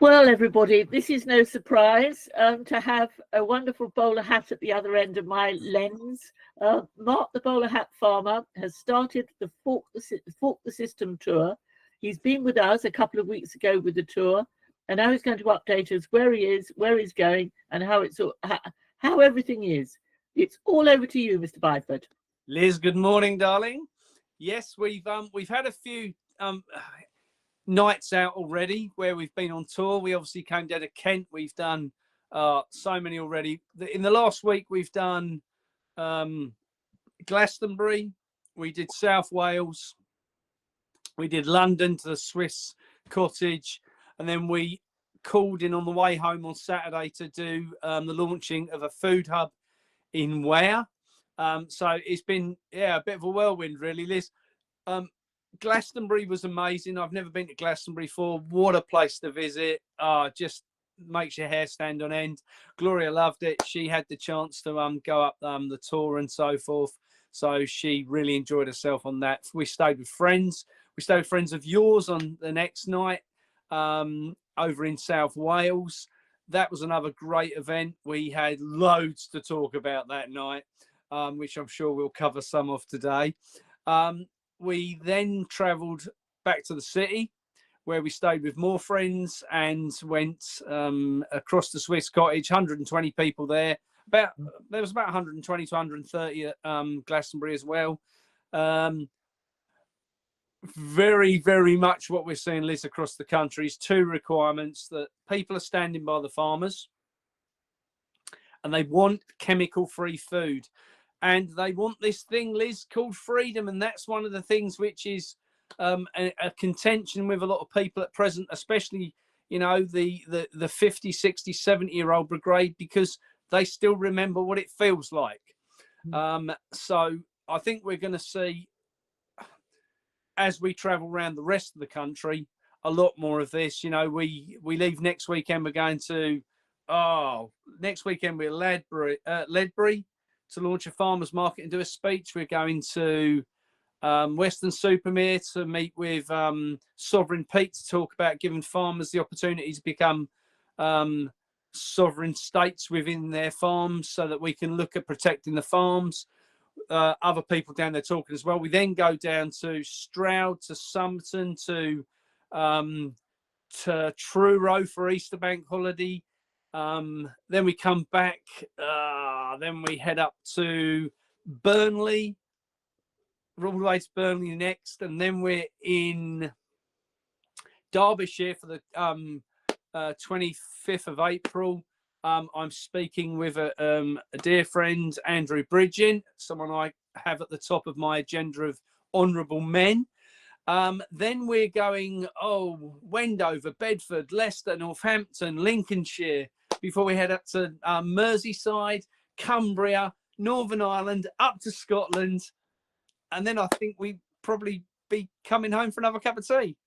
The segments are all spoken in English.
Well, everybody, this is no surprise to have a wonderful bowler hat at the other end of my lens. Mark, the bowler hat farmer, has started the Fork the System tour. He's been with us a couple of weeks ago with the tour, and now he's going to update us where he is, where he's going, and how everything is. It's all over to you, Mr. Byford. Liz, good morning, darling. Yes, we've had a few nights out already where we've been on tour. We obviously came down to Kent. We've done so many already. In the last week, we've done Glastonbury. We did South Wales. We did London to the Swiss Cottage. And then we called in on the way home on Saturday to do the launching of a food hub in Ware. So it's been, a bit of a whirlwind, really, Liz. Glastonbury was amazing. I've never been to Glastonbury before. What a place to visit. Just makes your hair stand on end. Gloria loved it. She had the chance to go up the tour and so forth. So she really enjoyed herself on that. We stayed with friends. We stayed with friends of yours on the next night over in South Wales. That was another great event. We had loads to talk about that night, which I'm sure we'll cover some of today. We then travelled back to the city where we stayed with more friends and went across the Swiss Cottage, 120 people there. There was about 120 to 130 at Glastonbury as well. Very, very much what we're seeing, Liz, across the country is two requirements: that people are standing by the farmers and they want chemical-free food. And they want this thing, Liz, called freedom. And that's one of the things which is a contention with a lot of people at present, especially, the 50, 60, 70-year-old brigade, because they still remember what it feels like. So I think we're going to see, as we travel around the rest of the country, a lot more of this. We leave next weekend. We're going to, next weekend we're Ledbury to launch a farmers market and do a speech. We're going to Weston-super-Mare to meet with Sovereign Pete to talk about giving farmers the opportunity to become sovereign states within their farms, so that we can look at protecting the farms. Other people down there talking as well. We then go down to Stroud, to Somerton, to Truro for Easter Bank holiday. Then we come back. Then we head up to Burnley, all the way to Burnley next, and then we're in Derbyshire for the 25th of April. I'm speaking with a dear friend, Andrew Bridgen, someone I have at the top of my agenda of honourable men. Then we're going, Wendover, Bedford, Leicester, Northampton, Lincolnshire, before we head up to Merseyside, Cumbria, Northern Ireland, up to Scotland. And then I think we probably be coming home for another cup of tea.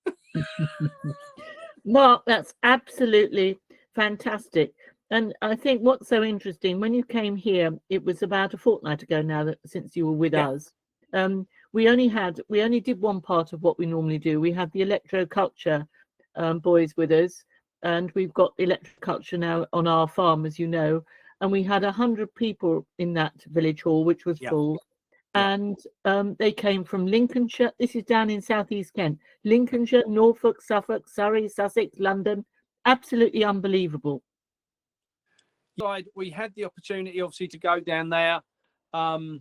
Mark, that's absolutely fantastic. And I think what's so interesting, when you came here, it was about a fortnight ago now since you were with us. We only did one part of what we normally do. We had the electroculture boys with us, and we've got electroculture now on our farm, as you know. And we had 100 people in that village hall, which was full. And they came from Lincolnshire. This is down in southeast Kent. Lincolnshire, Norfolk, Suffolk, Surrey, Sussex, London. Absolutely unbelievable. We had the opportunity, obviously, to go down there, and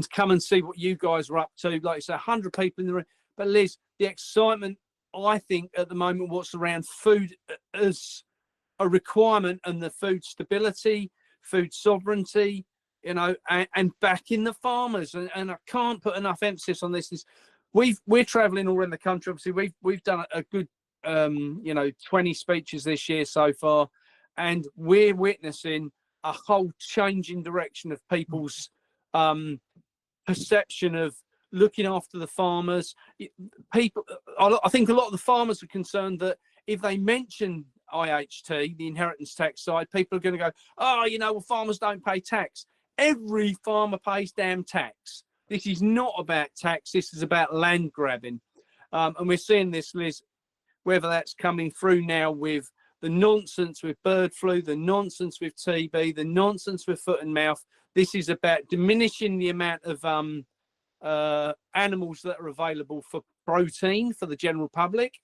come and see what you guys were up to. Like you say, 100 people in the room. But Liz, the excitement, I think, at the moment, what's around food as a requirement, and the food stability, food sovereignty, and backing the farmers. And I can't put enough emphasis on this. We're traveling all around the country. Obviously, we've done a good, 20 speeches this year so far, and we're witnessing a whole changing direction of people's perception of looking after the farmers. I think a lot of the farmers are concerned that if they mention IHT, the inheritance tax side, people are going to go, farmers don't pay tax. Every farmer pays damn tax. This is not about tax. This is about land grabbing. And we're seeing this, Liz, whether that's coming through now with the nonsense with bird flu, the nonsense with TB, the nonsense with foot and mouth. This is about diminishing the amount of animals that are available for protein for the general public.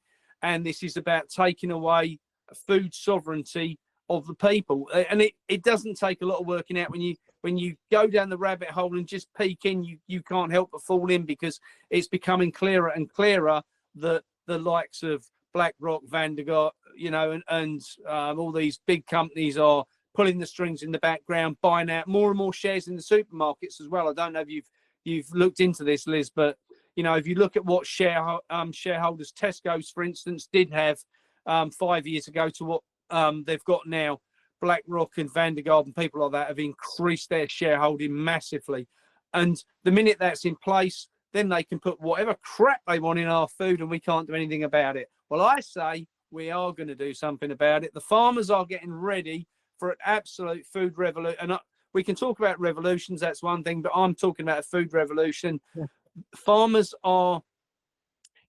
And this is about taking away food sovereignty of the people. And it doesn't take a lot of working out when you go down the rabbit hole and just peek in, you can't help but fall in, because it's becoming clearer and clearer that the likes of BlackRock, Vanguard, and all these big companies are pulling the strings in the background, buying out more and more shares in the supermarkets as well. I don't know if you've looked into this, Liz, but if you look at what shareholders Tesco's, for instance, did have 5 years ago to what they've got now, BlackRock and Vanguard and people like that have increased their shareholding massively. And the minute that's in place, then they can put whatever crap they want in our food and we can't do anything about it. Well, I say we are going to do something about it. The farmers are getting ready for an absolute food revolution. And we can talk about revolutions, that's one thing, but I'm talking about a food revolution. Yeah. Farmers are,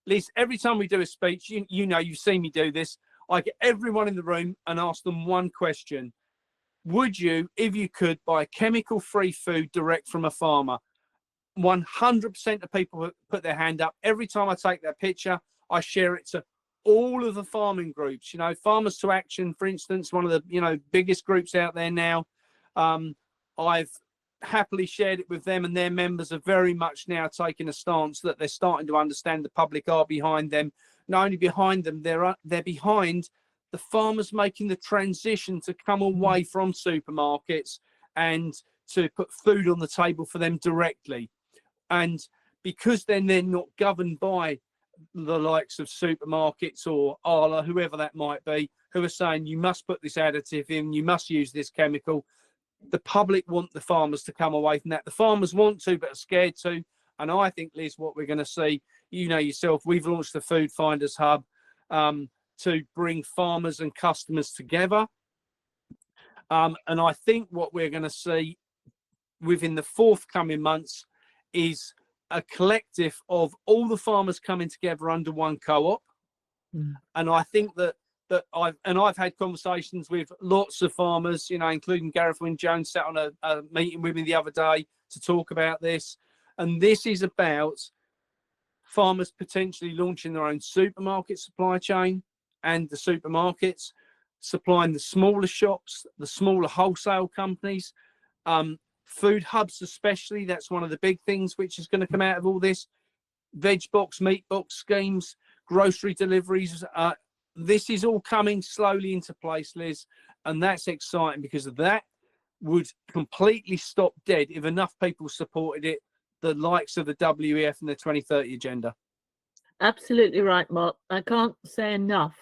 Liz, every time we do a speech, you've seen me do this, I get everyone in the room and ask them one question. Would you, if you could, buy chemical-free food direct from a farmer? 100% of people put their hand up. Every time I take that picture, I share it to all of the farming groups. Farmers to Action, for instance, one of the biggest groups out there now. I've happily shared it with them, and their members are very much now taking a stance that they're starting to understand the public are behind them. Not only behind them, they're behind the farmers making the transition to come away from supermarkets and to put food on the table for them directly. And because then they're not governed by the likes of supermarkets or Arla, whoever that might be, who are saying you must put this additive in, you must use this chemical, the public want the farmers to come away from that. The farmers want to, but are scared to. And I think, Liz, what we're going to see, yourself, we've launched the Food Finders Hub to bring farmers and customers together. And I think what we're going to see within the forthcoming months is a collective of all the farmers coming together under one co-op. And I think that I've had conversations with lots of farmers, including Gareth Wynne Jones sat on a meeting with me the other day to talk about this. And this is about farmers potentially launching their own supermarket supply chain, and the supermarkets supplying the smaller shops, the smaller wholesale companies, food hubs especially. That's one of the big things which is going to come out of all this. Veg box, meat box schemes, grocery deliveries. This is all coming slowly into place, Liz, and that's exciting, because that would completely stop dead, if enough people supported it, the likes of the WEF and the 2030 agenda. Absolutely right, Mark. I can't say enough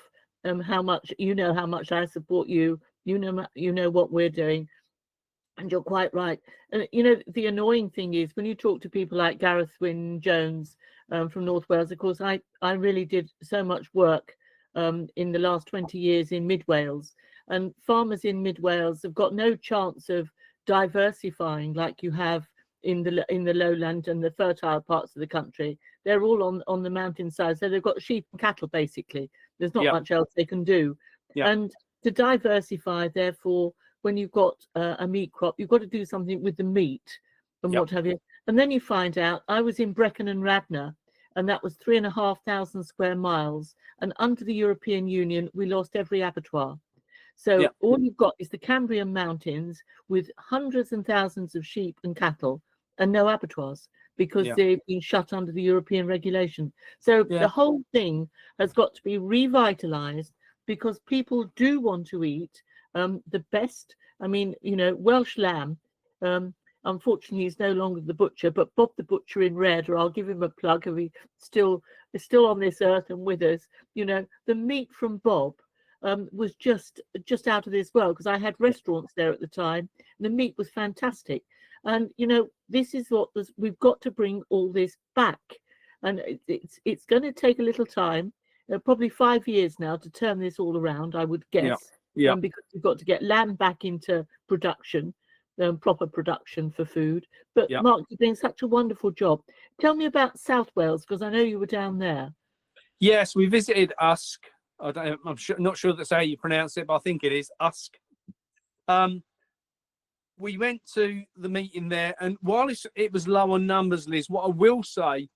how much I support you. You know what we're doing, and you're quite right. And the annoying thing is when you talk to people like Gareth Wynne Jones from North Wales. Of course, I really did so much work in the last 20 years in Mid Wales, and farmers in Mid Wales have got no chance of diversifying like you have in the lowland and the fertile parts of the country. They're all on the mountainside, so they've got sheep and cattle basically. There's not much else they can do. And to diversify, therefore, when you've got a meat crop, you've got to do something with the meat and what have you. And then you find out, I was in Brecon and Radnor, and that was 3,500 square miles. And under the European Union, we lost every abattoir. So all you've got is the Cambrian Mountains with hundreds and thousands of sheep and cattle and no abattoirs, because they've been shut under the European regulation. So the whole thing has got to be revitalized, because people do want to eat the best. I mean, Welsh lamb. Unfortunately, he's no longer the butcher, but Bob the Butcher in Red, or I'll give him a plug if he is still on this earth and with us. The meat from Bob was just out of this world, because I had restaurants there at the time, and the meat was fantastic. And this is we've got to bring all this back, and it's going to take a little time, probably 5 years now, to turn this all around, I would guess. Because we've got to get land back into production, proper production for food. But Mark, you're doing such a wonderful job. Tell me about South Wales, because I know you were down there. Yes, we visited Usk Not sure that's how you pronounce it, but I think it is Usk. We went to the meeting there, and while it was low on numbers, Liz, what I will say,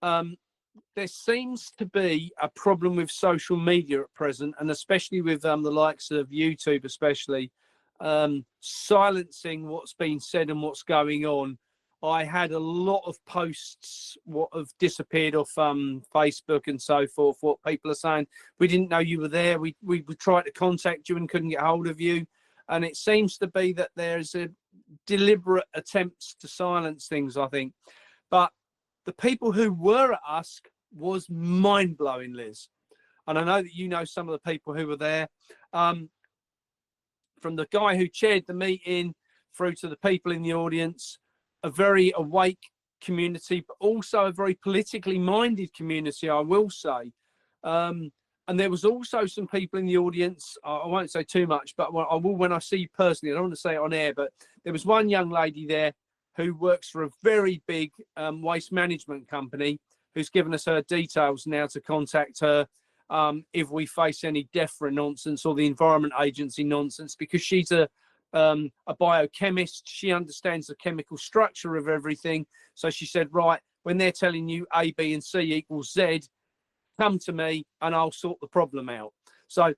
there seems to be a problem with social media at present, and especially with the likes of YouTube, especially silencing what's been said and what's going on. I had a lot of posts what have disappeared off Facebook and so forth. What people are saying, we didn't know you were there. We tried to contact you and couldn't get hold of you. And it seems to be that there's a deliberate attempts to silence things, I think. But the people who were at Usk was mind-blowing, Liz. And I know that you know some of the people who were there. From the guy who chaired the meeting through to the people in the audience, a very awake community, but also a very politically minded community, I will say. And there was also some people in the audience. I won't say too much, but I will when I see you personally. I don't want to say it on air, but there was one young lady there who works for a very big waste management company who's given us her details now to contact her if we face any DEFRA nonsense or the Environment Agency nonsense, because she's a biochemist. She understands the chemical structure of everything. So she said, right, when they're telling you A, B, and C equals Z, come to me and I'll sort the problem out. So,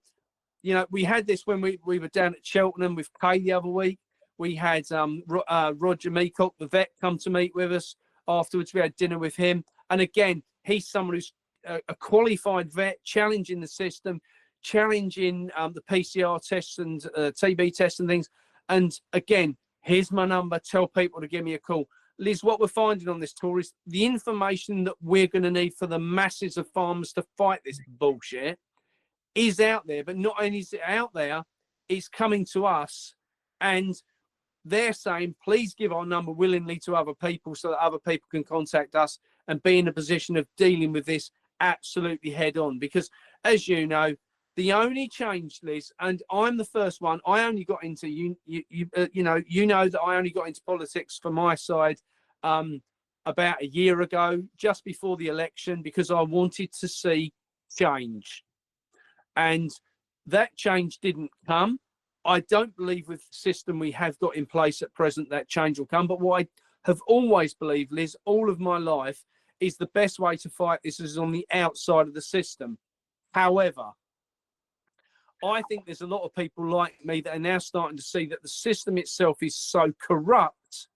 you know, we had this when we were down at Cheltenham with Kay the other week. We had Roger Meacock, the vet, come to meet with us afterwards. We had dinner with him. And again, he's someone who's a qualified vet, challenging the system, challenging the PCR tests and TB tests and things. And again, here's my number. Tell people to give me a call. Liz, what we're finding on this tour is the information that we're going to need for the masses of farmers to fight this bullshit is out there. But not only is it out there, it's coming to us. And they're saying, please give our number willingly to other people so that other people can contact us and be in a position of dealing with this absolutely head on. Because as you know, the only change, Liz, and I'm the first one, I only got into, you know that I only got into politics for my side about a year ago, just before the election, because I wanted to see change. And that change didn't come. I don't believe with the system we have got in place at present that change will come. But what I have always believed, Liz, all of my life, is the best way to fight this is on the outside of the system. However, I think there's a lot of people like me that are now starting to see that the system itself is so corrupt,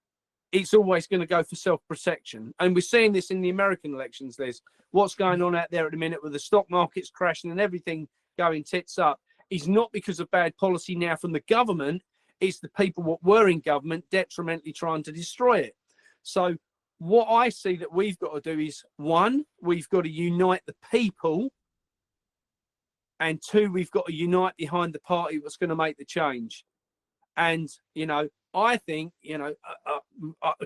it's always going to go for self-protection. And we're seeing this in the American elections, Liz. What's going on out there at the minute with the stock markets crashing and everything going tits up is not because of bad policy now from the government. It's the people what were in government detrimentally trying to destroy it. So what I see that we've got to do is, one, we've got to unite the people. And two, we've got to unite behind the party that's going to make the change. And, you know, I think, you know,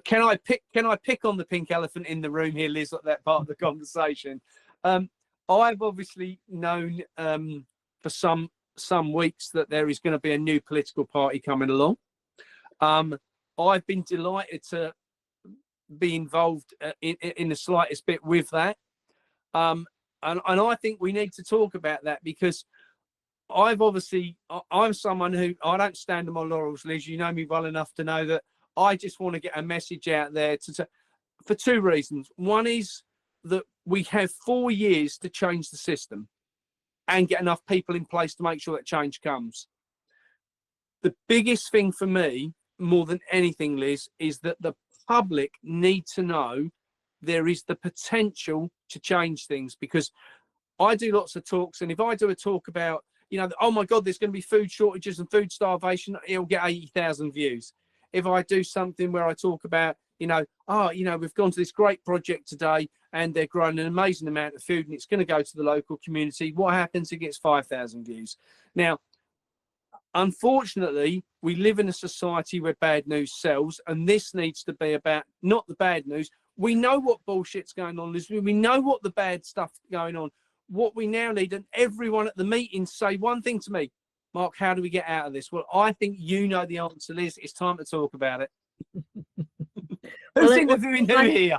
can I pick on the pink elephant in the room here, Liz, at that part of the conversation? I've obviously known for some weeks that there is going to be a new political party coming along. I've been delighted to be involved in the slightest bit with that. And I think we need to talk about that, because I'm someone who, I don't stand on my laurels, Liz. You know me well enough to know that I just want to get a message out there for two reasons. One is that we have 4 years to change the system and get enough people in place to make sure that change comes. The biggest thing for me, more than anything, Liz, is that the public need to know there is the potential to change things. Because I do lots of talks, and if I do a talk about, you know, oh my God, there's going to be food shortages and food starvation, it'll get 80,000 views. If I do something where I talk about, you know, oh, you know, we've gone to this great project today and they're growing an amazing amount of food and it's going to go to the local community, what happens? It gets 5,000 views. Now, unfortunately, we live in a society where bad news sells, and this needs to be about not the bad news. We know what bullshit's going on, Liz. We know what the bad stuff's going on. What we now need, and everyone at the meeting say one thing to me, Mark, how do we get out of this? Well, I think you know the answer, Liz. It's time to talk about it. Who's interviewing who here?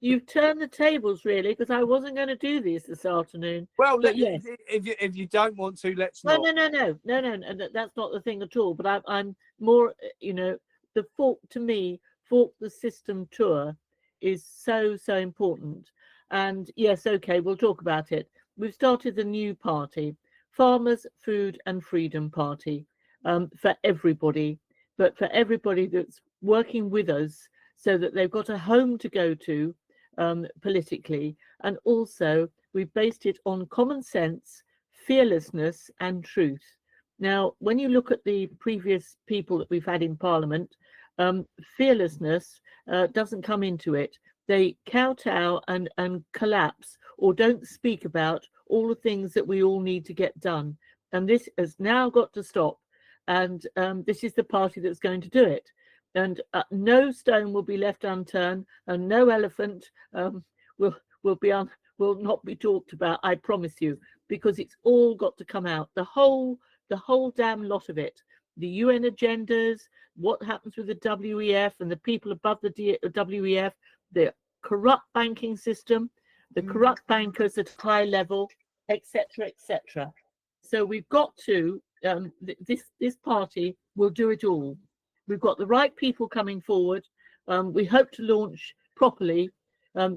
you've turned the tables really, because I wasn't going to do this afternoon. Well, But yes. if you don't want to, let's No, not. no. That's not the thing at all. But I'm more, the Fork to me, Fork the System tour is so important. And yes, okay, we'll talk about it. We've started a new party, Farmers, Food and Freedom Party, for everybody, but for everybody that's working with us, so that they've got a home to go to politically, and also we've based it on common sense, fearlessness and truth. Now, when you look at the previous people that we've had in Parliament, fearlessness doesn't come into it. They kowtow and collapse, or don't speak about all the things that we all need to get done. And this has now got to stop. And this is the party that's going to do it. And no stone will be left unturned, and no elephant will not be talked about. I promise you, because it's all got to come out. The whole damn lot of it. The UN agendas, what happens with the WEF and the people above the WEF, the corrupt banking system, the corrupt bankers at high level, etc., etc. So we've got to. This party will do it all. We've got the right people coming forward. We hope to launch properly.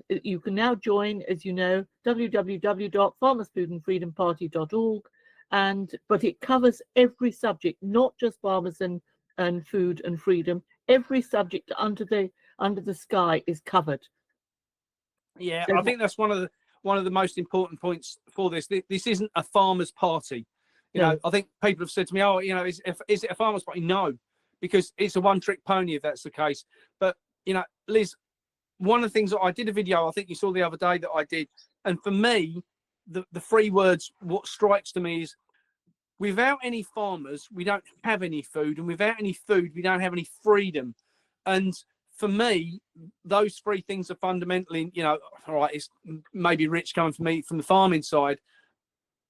You can now join, as you know, www.farmersfoodandfreedomparty.org, but it covers every subject, not just farmers and food and freedom. Every subject under the sky is covered. Yeah, So I think that's one of the most important points for this. This isn't a farmers' party. You know, I think people have said to me, "Oh, is it a farmers' party?" No, because it's a one-trick pony if that's the case. But Liz, one of the things that I did a video, I think you saw the other day that I did, and for me, the three words, what strikes to me is, without any farmers, we don't have any food, and without any food, we don't have any freedom. And for me, those three things are fundamentally, all right, it's maybe rich coming from me from the farming side,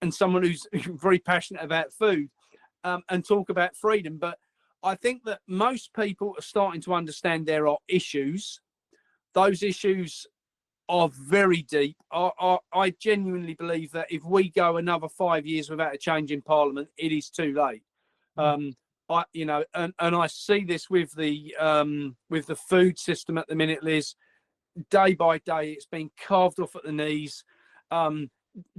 and someone who's very passionate about food, and talk about freedom. But I think that most people are starting to understand there are issues. Those issues are very deep. I genuinely believe that if we go another 5 years without a change in Parliament, it is too late. And I see this with the food system at the minute, Liz. Day by day, it's been carved off at the knees.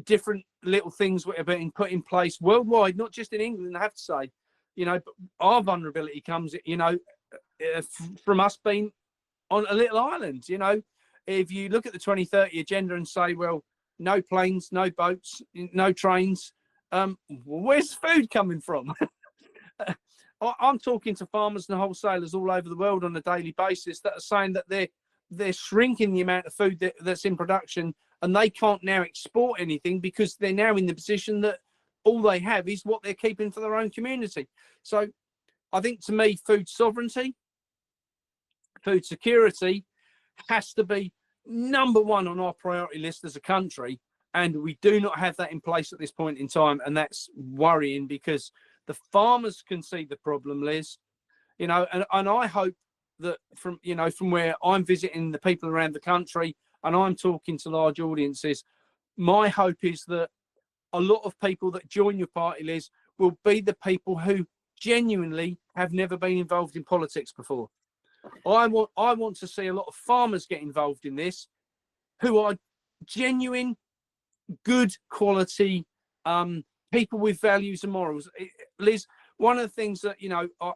Different little things that are being put in place worldwide, not just in England, I have to say. But our vulnerability comes, from us being on a little island. If you look at the 2030 agenda and say, well, no planes, no boats, no trains, where's food coming from? I'm talking to farmers and wholesalers all over the world on a daily basis that are saying that they're shrinking the amount of food that's in production, and they can't now export anything because they're now in the position that all they have is what they're keeping for their own community. So I think, to me, food sovereignty, food security has to be number one on our priority list as a country, and we do not have that in place at this point in time, and that's worrying, because the farmers can see the problem, Liz. And I hope that from where I'm visiting the people around the country and I'm talking to large audiences, my hope is that a lot of people that join your party, Liz, will be the people who genuinely have never been involved in politics before. I want to see a lot of farmers get involved in this, who are genuine, good quality people with values and morals. Liz, one of the things that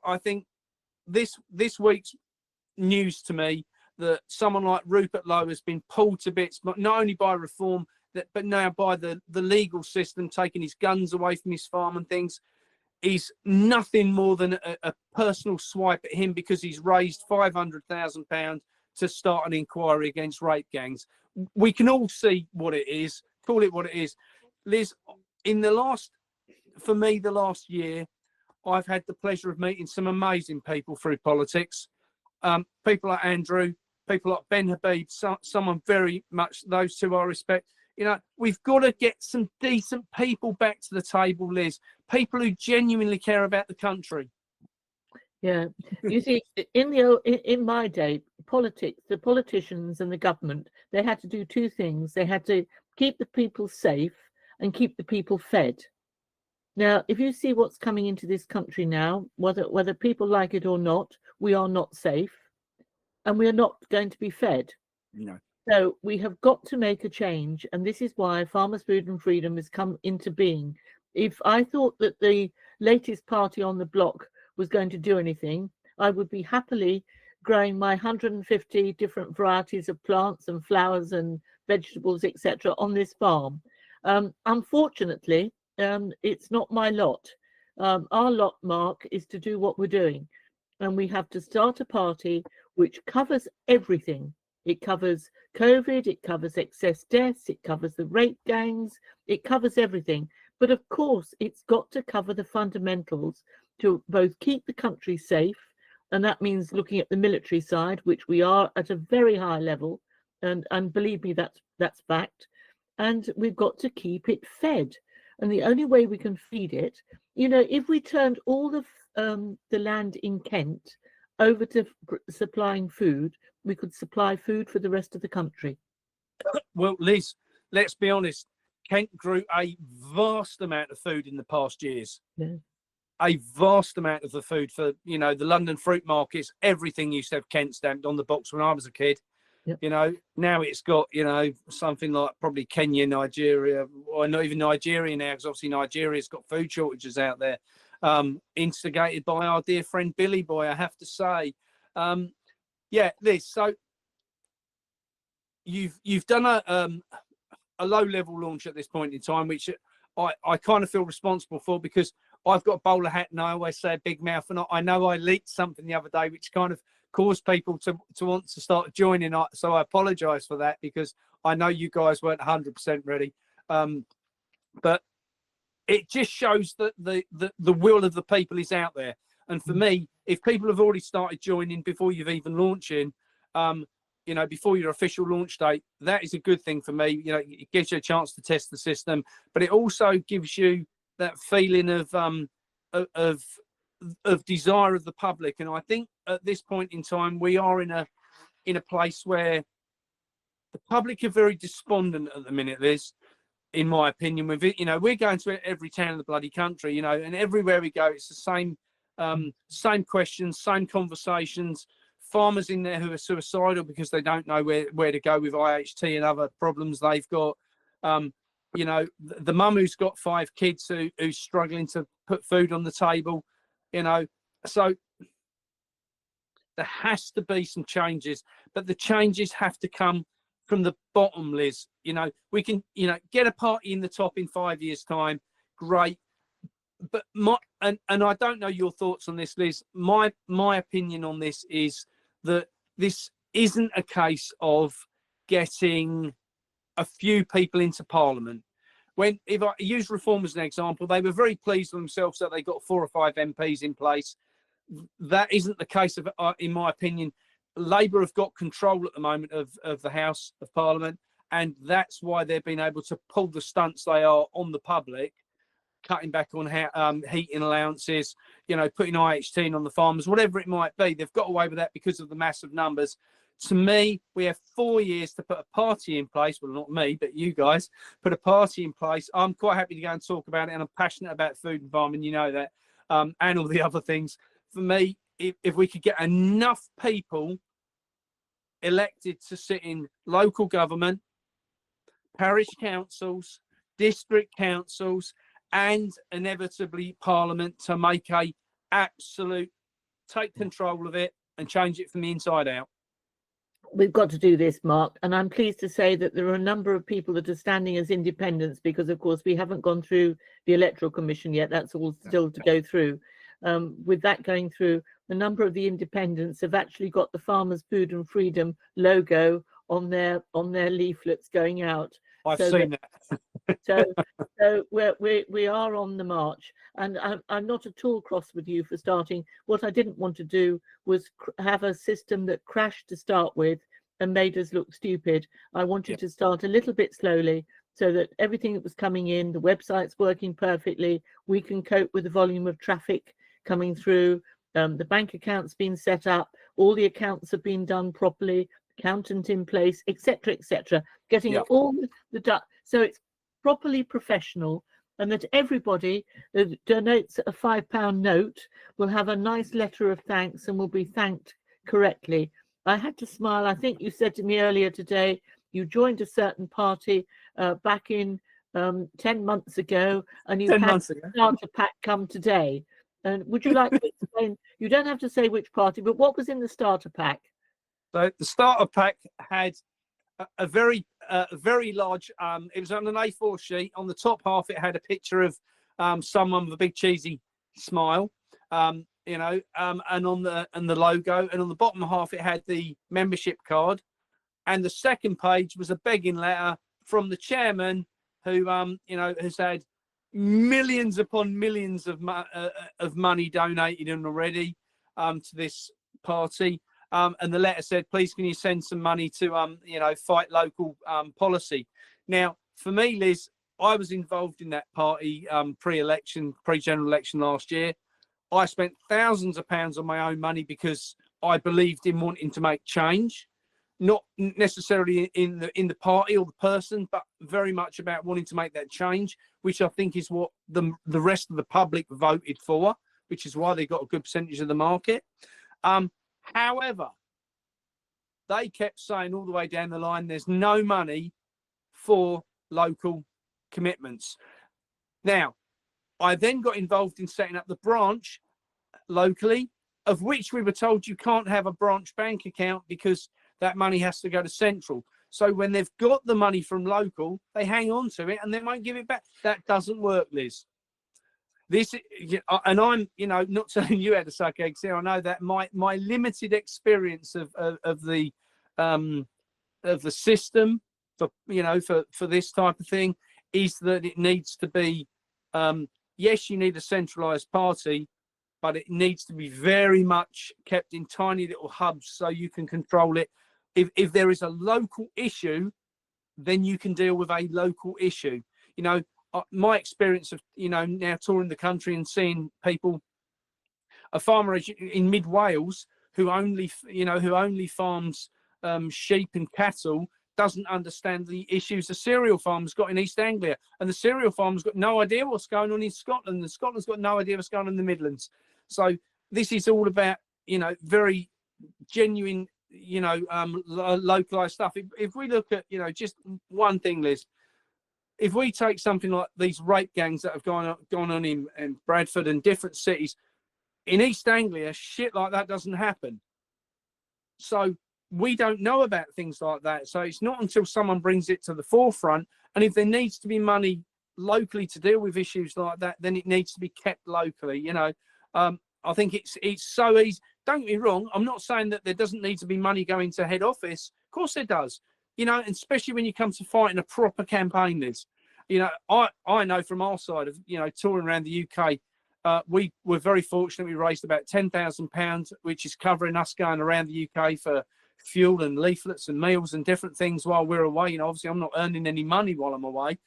I think this week's news to me, that someone like Rupert Lowe has been pulled to bits, but not only by reform, but now by the legal system, taking his guns away from his farm and things, is nothing more than a personal swipe at him because he's raised £500,000 to start an inquiry against rape gangs. We can all see what it is. Call it what it is. Liz, for me, the last year, I've had the pleasure of meeting some amazing people through politics. People like Andrew, people like Ben Habib, someone very much, those two I respect. We've got to get some decent people back to the table, Liz. People who genuinely care about the country. Yeah, you see, in my day, the politicians and the government, they had to do two things. They had to keep the people safe and keep the people fed. Now, if you see what's coming into this country now, whether people like it or not, we are not safe and we are not going to be fed. No. So we have got to make a change, and this is why Farmers Food and Freedom has come into being. If I thought that the latest party on the block was going to do anything, I would be happily growing my 150 different varieties of plants and flowers and vegetables, etc., on this farm. Unfortunately, it's not my lot. Our lot, Mark, is to do what we're doing, and we have to start a party which covers everything. It covers COVID, it covers excess deaths, it covers the rape gangs, it covers everything. But of course, it's got to cover the fundamentals to both keep the country safe, and that means looking at the military side, which we are at a very high level, and believe me, that's fact. And we've got to keep it fed. And the only way we can feed it, if we turned all the land in Kent over to supplying food, we could supply food for the rest of the country. Well, Liz, let's be honest. Kent grew a vast amount of food in the past years. Yeah. A vast amount of the food for, the London fruit markets. Everything used to have Kent stamped on the box when I was a kid. Yep. Now it's got, something like probably Kenya, Nigeria, or not even Nigeria now, because obviously Nigeria's got food shortages out there. Instigated by our dear friend Billy Boy, I have to say. Yeah, Liz, so you've done a low-level launch at this point in time, which I kind of feel responsible for, because I've got a bowler hat and I always say a big mouth, and I know I leaked something the other day which kind of caused people to want to start joining. So I apologise for that, because I know you guys weren't 100% ready. But it just shows that the will of the people is out there. And for me, if people have already started joining before you've even launching, before your official launch date, that is a good thing for me. It gives you a chance to test the system, but it also gives you that feeling of desire of the public. And I think at this point in time, we are in a place where the public are very despondent at the minute, Liz, in my opinion. With it, we're going to every town in the bloody country, and everywhere we go, it's the same questions, same conversations. Farmers in there who are suicidal because they don't know where to go with IHT and other problems they've got. The mum who's got 5 kids who's struggling to put food on the table. So there has to be some changes, but the changes have to come from the bottom, Liz. We can, get a party in the top in 5 years' time. Great. But and I don't know your thoughts on this, Liz. My opinion on this is that this isn't a case of getting a few people into Parliament. If I use Reform as an example, they were very pleased with themselves that they got 4 or 5 MPs in place. That isn't the case of, in my opinion. Labour have got control at the moment of the House of Parliament, and that's why they've been able to pull the stunts they are on the public, cutting back on heating allowances, putting IHT on the farmers, whatever it might be. They've got away with that because of the massive numbers. To me, we have 4 years to put a party in place. Well, not me, but you guys put a party in place. I'm quite happy to go and talk about it, and I'm passionate about food and farming, that, and all the other things. For me, if we could get enough people elected to sit in local government, parish councils, district councils, and inevitably Parliament, to make take control of it and change it from the inside out. We've got to do this, Mark, and I'm pleased to say that there are a number of people that are standing as independents, because of course we haven't gone through the Electoral Commission yet. That's all still to go through. With that going through, a number of the independents have actually got the Farmers Food and Freedom logo on their leaflets going out. I've seen that. So we are on the march, and I'm not at all cross with you for starting. What I didn't want to do was have a system that crashed to start with and made us look stupid. I wanted to start a little bit slowly, so that everything that was coming in, the website's working perfectly. We can cope with the volume of traffic coming through. The bank account's been set up, all the accounts have been done properly, accountant in place, etc., etc. Getting Yeah. all the so it's properly professional, and that everybody that donates a £5 note will have a nice letter of thanks and will be thanked correctly. I had to smile. I think you said to me earlier today you joined a certain party back in 10 months ago, and you've 10 had months ago. a starter pack come today. And would you like to explain? You don't have to say which party, but what was in the starter pack? So the starter pack had a very large, it was on an A4 sheet. On the top half, it had a picture of someone with a big cheesy smile, and on the logo. And on the bottom half, it had the membership card. And the second page was a begging letter from the chairman, who has had millions upon millions of money donated in already to this party. And the letter said, please, can you send some money to, fight local policy. Now, for me, Liz, I was involved in that party pre-general election last year. I spent thousands of pounds on my own money because I believed in wanting to make change, not necessarily in the party or the person, but very much about wanting to make that change, which I think is what the rest of the public voted for, which is why they got a good percentage of the market. However, they kept saying all the way down the line, there's no money for local commitments. Now, I then got involved in setting up the branch locally, of which we were told you can't have a branch bank account because that money has to go to central. So when they've got the money from local, they hang on to it and they won't give it back. That doesn't work, Liz. And I'm, not telling you how to suck eggs here. I know that my limited experience of the system for this type of thing is that it needs to be, yes, you need a centralized party, but it needs to be very much kept in tiny little hubs so you can control it. If there is a local issue, then you can deal with a local issue. My experience of now touring the country and seeing people, a farmer in mid Wales who only farms sheep and cattle, doesn't understand the issues a cereal farmer's got in East Anglia, and the cereal farmer's got no idea what's going on in Scotland, and Scotland's got no idea what's going on in the Midlands. So this is all about very genuine localized stuff. If we look at just one thing, Liz, if we take something like these rape gangs that have gone on in Bradford and different cities, in East Anglia, shit like that doesn't happen. So we don't know about things like that. So it's not until someone brings it to the forefront. And if there needs to be money locally to deal with issues like that, then it needs to be kept locally. I think it's so easy. Don't get me wrong. I'm not saying that there doesn't need to be money going to head office. Of course there does. And especially when you come to fighting a proper campaign, Liz. I know from our side of, touring around the UK, we were very fortunate. We raised about £10,000, which is covering us going around the UK for fuel and leaflets and meals and different things while we're away. Obviously I'm not earning any money while I'm away.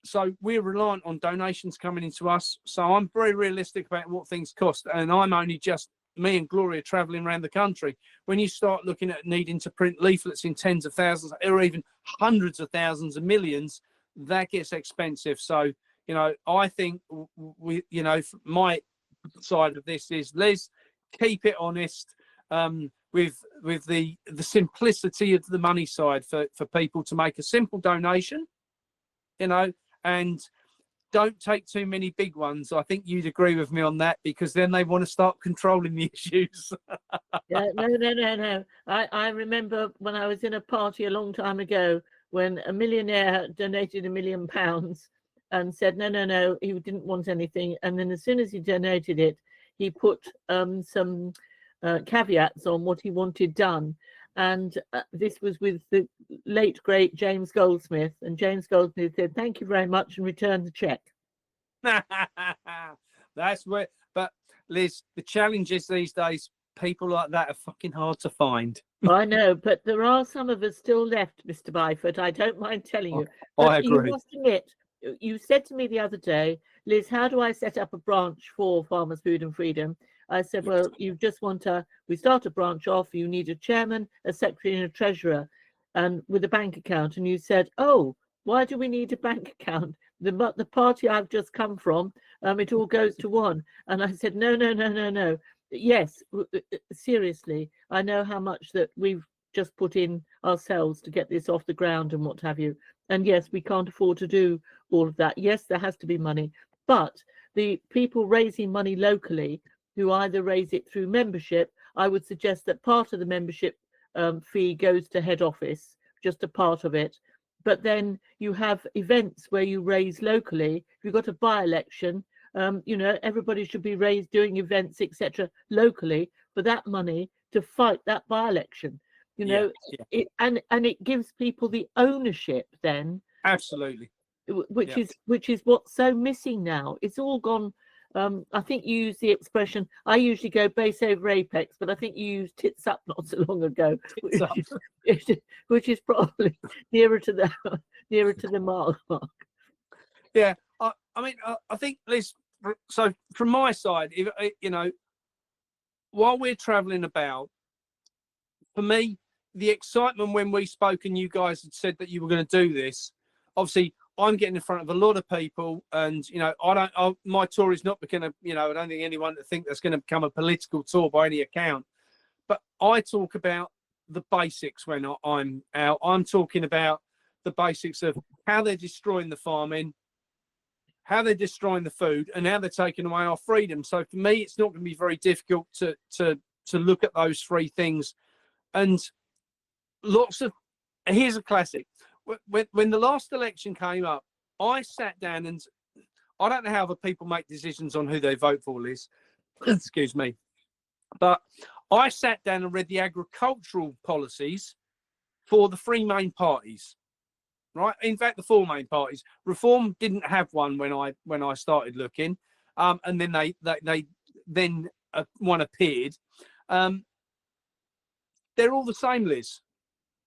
So we're reliant on donations coming into us. So I'm very realistic about what things cost. And I'm only just me and Gloria traveling around the country. When you start looking at needing to print leaflets in tens of thousands or even hundreds of thousands of millions, that gets expensive. So, I think my side of this is, Liz, keep it honest with the simplicity of the money side for people to make a simple donation, and don't take too many big ones. I think you'd agree with me on that, because then they want to start controlling the issues. Yeah, no. I remember when I was in a party a long time ago when a millionaire donated £1 million and said, no, he didn't want anything. And then as soon as he donated it, he put some caveats on what he wanted done. And this was with the late, great James Goldsmith. And James Goldsmith said, thank you very much, and returned the check. That's where, but Liz, the challenge is these days, people like that are fucking hard to find. I know, but there are some of us still left, Mr. Byford. I don't mind telling you. But I agree. You must admit, you said to me the other day, Liz, how do I set up a branch for Farmers Food and Freedom? I said, well, you just want we start a branch off, you need a chairman, a secretary and a treasurer and with a bank account. And you said, oh, why do we need a bank account? The party I've just come from, it all goes to one. And I said, no, no, no, no, no. Yes, seriously, I know how much that we've just put in ourselves to get this off the ground and what have you. And yes, we can't afford to do all of that. Yes, there has to be money, but the people raising money locally who either raise it through membership, I would suggest that part of the membership fee goes to head office, just a part of it. But then you have events where you raise locally. If you've got a by-election, you know, everybody should be doing events, etc., locally for that money to fight that by-election. You know, it it gives people the ownership then. Absolutely. Which is what's so missing now. It's all gone. I think you use the expression. I usually go base over apex, but I think you used tits up not so long ago, which is probably nearer to the mark. Yeah, I mean, I think Liz. So from my side, if you know, while we're travelling about, for me, the excitement when we spoke and you guys had said that you were going to do this, obviously I'm getting in front of a lot of people, and you know, my tour is not going to, you know, I don't think anyone to think that's going to become a political tour by any account. But I talk about the basics when I'm out. I'm talking about the basics of how they're destroying the farming, how they're destroying the food, and how they're taking away our freedom. So for me, it's not going to be very difficult to look at those three things. And here's a classic. When the last election came up, I sat down, and I don't know how other people make decisions on who they vote for, Liz. Excuse me. But I sat down and read the agricultural policies for the three main parties, right? In fact, the four main parties. Reform didn't have one when I started looking, and then one appeared. They're all the same, Liz.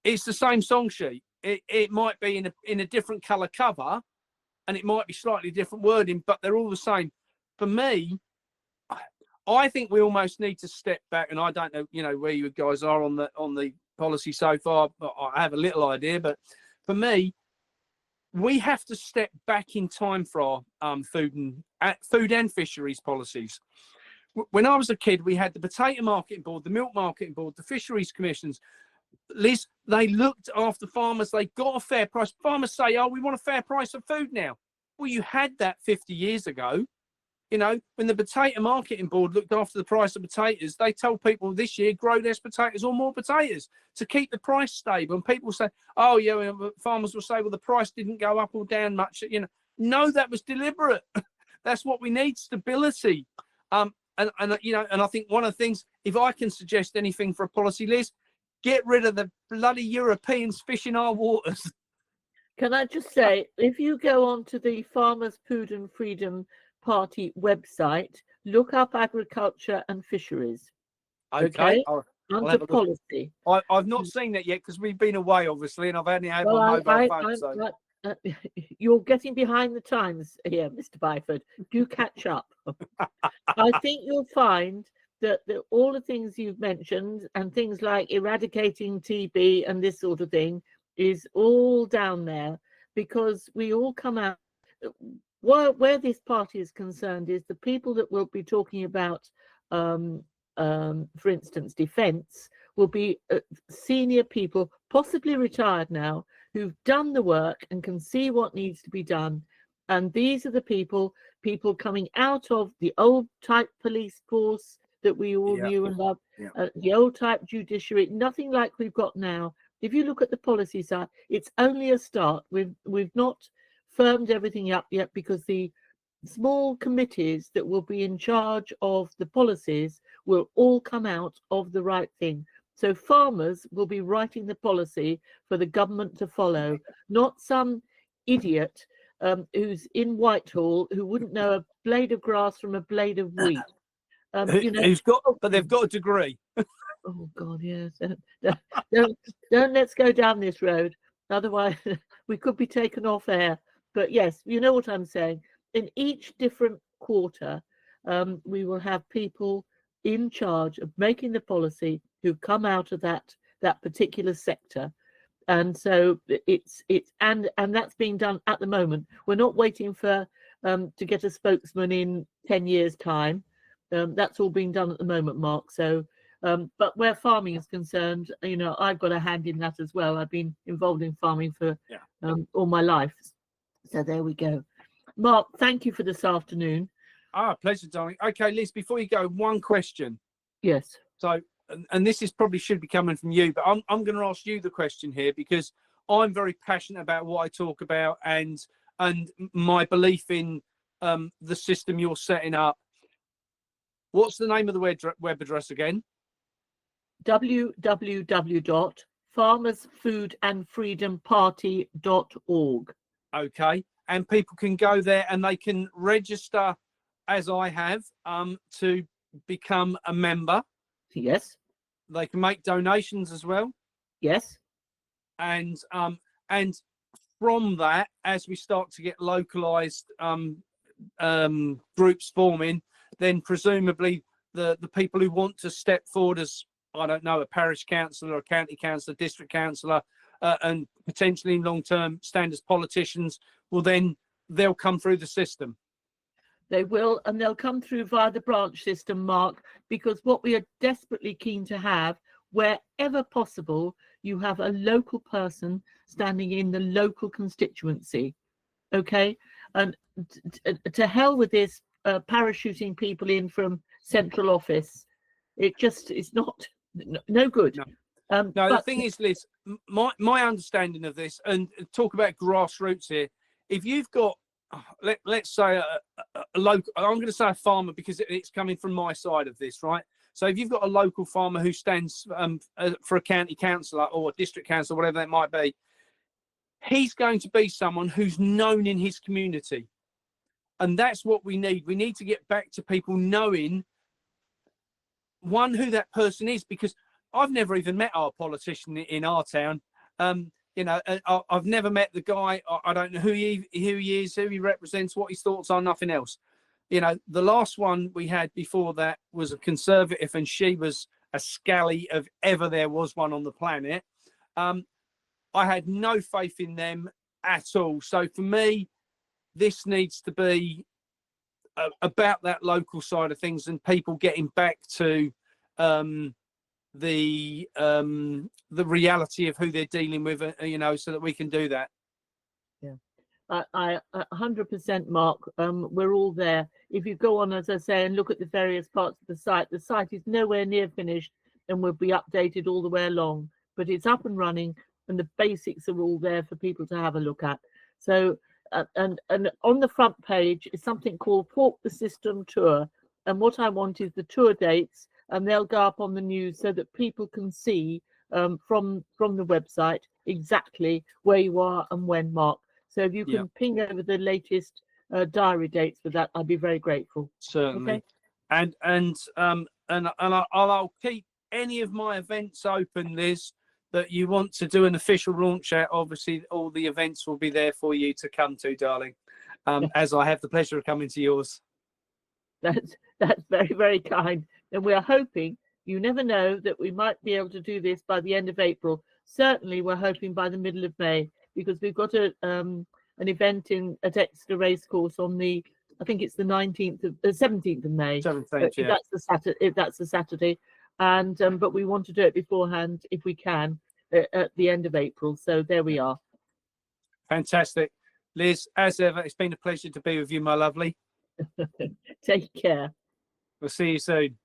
It's the same song sheet. It might be in a different colour cover, and it might be slightly different wording, but they're all the same. For me, I think we almost need to step back, and I don't know, you know, where you guys are on the policy so far. I have a little idea, but for me, we have to step back in time for our food and fisheries policies. When I was a kid, we had the potato marketing board, the milk marketing board, the fisheries commissions. Liz, they looked after farmers. They got a fair price. Farmers say, oh, we want a fair price of food now. Well, you had that 50 years ago. You know, when the potato marketing board looked after the price of potatoes, they told people this year, grow less potatoes or more potatoes to keep the price stable. And people say, oh, yeah, farmers will say, well, the price didn't go up or down much. You know, no, that was deliberate. That's what we need, stability. And you know, and I think one of the things, if I can suggest anything for a policy, Liz, get rid of the bloody Europeans fishing our waters. Can I just say, if you go on to the Farmers Food and Freedom Party website, look up agriculture and fisheries. Okay. Under policy. I've not seen that yet because we've been away, obviously, and I've only had my mobile phone. You're getting behind the times here, Mr. Byford. Do catch up. I think you'll find that all the things you've mentioned and things like eradicating TB and this sort of thing is all down there, because we all come out. Where this party is concerned is the people that will be talking about, for instance, defence, will be senior people, possibly retired now, who've done the work and can see what needs to be done. And these are the people coming out of the old type police force that we all knew and loved, the old type judiciary, nothing like we've got now. If you look at the policy side, it's only a start. We've not firmed everything up yet, because the small committees that will be in charge of the policies will all come out of the right thing. So farmers will be writing the policy for the government to follow, not some idiot who's in Whitehall who wouldn't know a blade of grass from a blade of wheat. You know, but they've got a degree. Oh God, yes. Don't let's go down this road. Otherwise, we could be taken off air. But yes, you know what I'm saying. In each different quarter, we will have people in charge of making the policy who've come out of that particular sector. And so it's and that's being done at the moment. We're not waiting for to get a spokesman in 10 years' time. That's all being done at the moment, Mark. So, but where farming is concerned, you know, I've got a hand in that as well. I've been involved in farming for all my life. So there we go. Mark, thank you for this afternoon. Pleasure, darling. Okay, Liz, before you go, one question. Yes. So, and this is probably should be coming from you, but I'm going to ask you the question here because I'm very passionate about what I talk about and my belief in the system you're setting up. What's the name of the web address again? www.farmersfoodandfreedomparty.org. Okay, and people can go there and they can register, as I have, to become a member. Yes. They can make donations as well. Yes. And from that, as we start to get localized groups forming, then presumably the people who want to step forward as, I don't know, a parish councillor, a county councillor, district councillor, and potentially in long-term stand as politicians, they'll come through the system. They will, and they'll come through via the branch system, Mark, because what we are desperately keen to have, wherever possible, you have a local person standing in the local constituency. Okay? And to hell with this parachuting people in from central office. It's not no good. No, the thing is, Liz, my understanding of this, and talk about grassroots here, if you've got, let's say a local, I'm going to say a farmer because it's coming from my side of this, right? So if you've got a local farmer who stands for a county councillor or a district councillor, whatever that might be, he's going to be someone who's known in his community. And that's what we need. We need to get back to people knowing, one, who that person is, because I've never even met our politician in our town. You know, I've never met the guy. I don't know who he is, who he represents, what his thoughts are, nothing else. You know, the last one we had before that was a Conservative, and she was a scally if ever there was one on the planet. I had no faith in them at all. So for me, this needs to be about that local side of things and people getting back to the reality of who they're dealing with, you know, so that we can do that. Yeah, I 100%, Mark. We're all there. If you go on, as I say, and look at the various parts of the site is nowhere near finished and will be updated all the way along, but it's up and running and the basics are all there for people to have a look at. So and on the front page is something called Fork the System Tour, and what I want is the tour dates, and they'll go up on the news so that people can see from the website exactly where you are and when, Mark. So if you can ping over the latest diary dates for that, I'd be very grateful. Certainly. Okay? And I'll keep any of my events open, Liz, that you want to do an official launch at. Obviously, all the events will be there for you to come to, darling, as I have the pleasure of coming to yours. That's very, very kind. And we are hoping, you never know, that we might be able to do this by the end of April. Certainly, we're hoping by the middle of May, because we've got an event at Exeter Racecourse on the, I think it's the 17th of May. 17th, yeah. If that's the Saturday. And but we want to do it beforehand if we can at the end of April. So there we are. Fantastic. Liz, as ever, it's been a pleasure to be with you, my lovely. Take care. We'll see you soon.